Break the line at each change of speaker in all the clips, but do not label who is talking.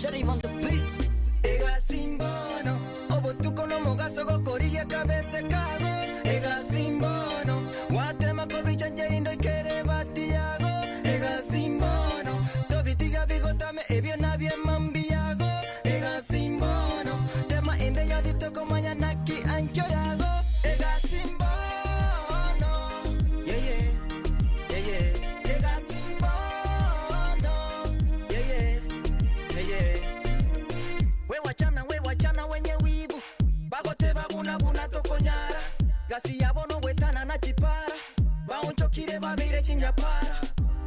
Sheriff on the beat.
Ega simbono, obotuko no mogaso go korige kabese kago. Ega simbono, watema ko bichanjerindo ikere batiago. Ega simbono, tobitiga bigotame ebyo nabye mambiago. Ega simbono, tema ende yazito ko mañana ki ancho yago. Ega simbono, yeah yeah, yeah yeah. Ega simbono, yeah yeah, yeah yeah. We wachana wenye wivu bagote babuna tokonyara gasi yabono wetana na chipara baonchokire babire chinyapara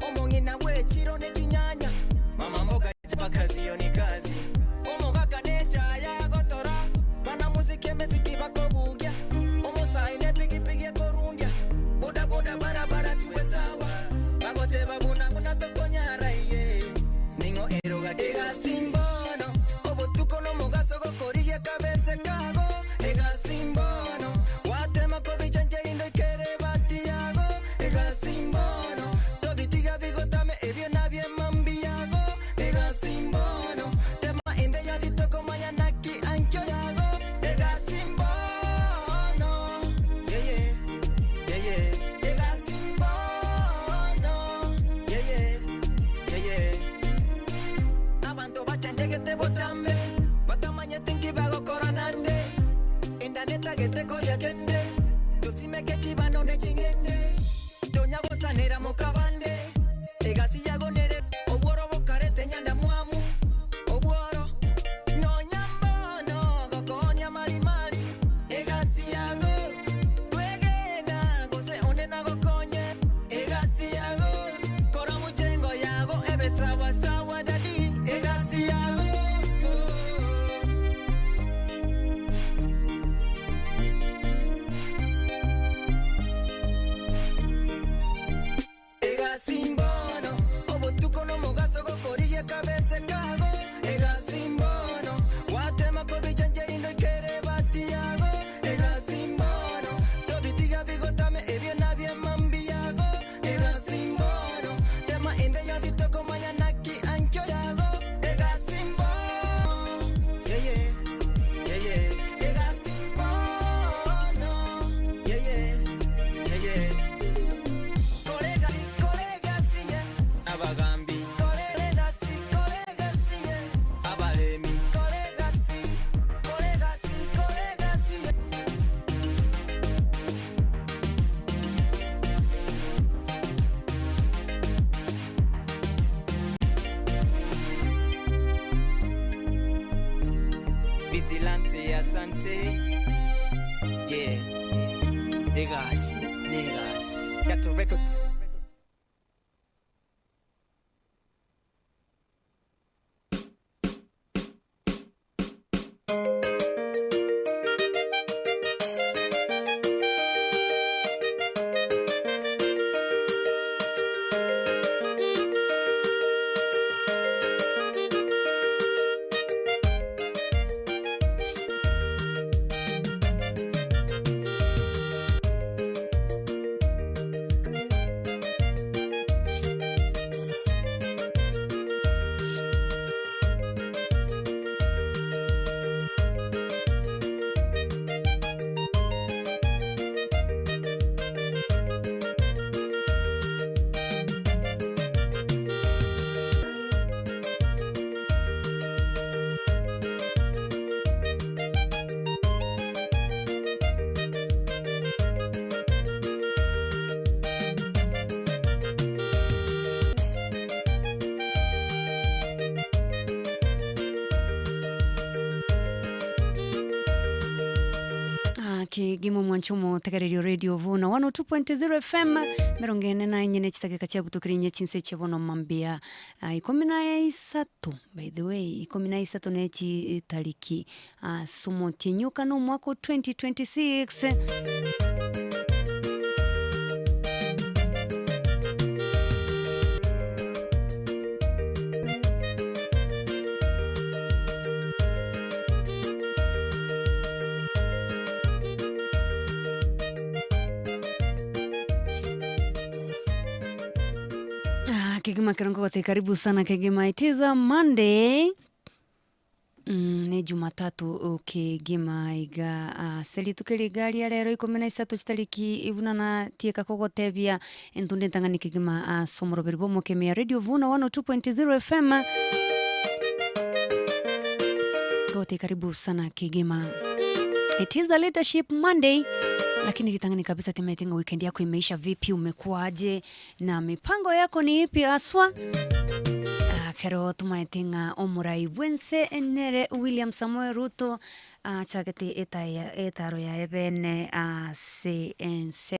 omongina we chiro ne chinyanya mama mboga chipakazi yo ni kazi omoga kanecha ya gotora bana muziki bakobugya omosaine pigi korundia boda barabara tuwe sawa bagote babuna tokonyara ye ningo eroga ega simbono obotuko no mogaso go korige kabese kago ega simbono watema ko bichanjerindo ikere batiago ega simbono tobitiga bigotame ebyo nabye mambiago ega simbono tema ende yazito ko mañana ki ancho yago ega simbono yeah yeah ega simbono yeah yeah abanto bachandege te botambe batamanye tinki bago koranande indaneta gete koya kende dosime ke chibano ne chingende donya gosanera mokabande egasi yago nere obworo bokarete nyanda mwamu obworo no nyambo no gokonya mali egasi yago twegena gose onde na gokonye egasi yago kora muchengo yago ebe sawa dadi egasi yago ega simbono obotuko no mogaso go korige kabese kago ega simbono watema ko bichanjerindo ikere batiago ega simbono tobitiga bigotame ebyo nabye mambiago ega simbono tema ende yazito ko mañana ki ancho yago ega simbono yeah ega simbono yeah Colega siye abagambi colega siye abalemi colega siye Vigilante asante yeah niggas Gato Records.
Gimo mwanchumo tegererio radio vuna 102.0 FM merongene na nyene chitageka cha gutukirinya chinse chebono mambia 13 by the way 13 nechi tariki sumo tinyuka no mwako 2026 Kigima Kirongote, karibu sana Kigima. It is a Monday. Ni Jumatatu ukigima iga selitukirigaria rero 13 citariki ivunana tieka kogotebia entunde ntangani kigima somoroberi bomo kemia radio vuna 102.0 FM gote karibu sana kigima. It is a leadership Monday, lakini litangani kabisa temetenga weekend yako imeisha vipi, umekuaje na mipango yako ni ipi aswa? Kero tumaitinga omurai wense enere William Samuel Ruto chagete etaro ya ebene CNC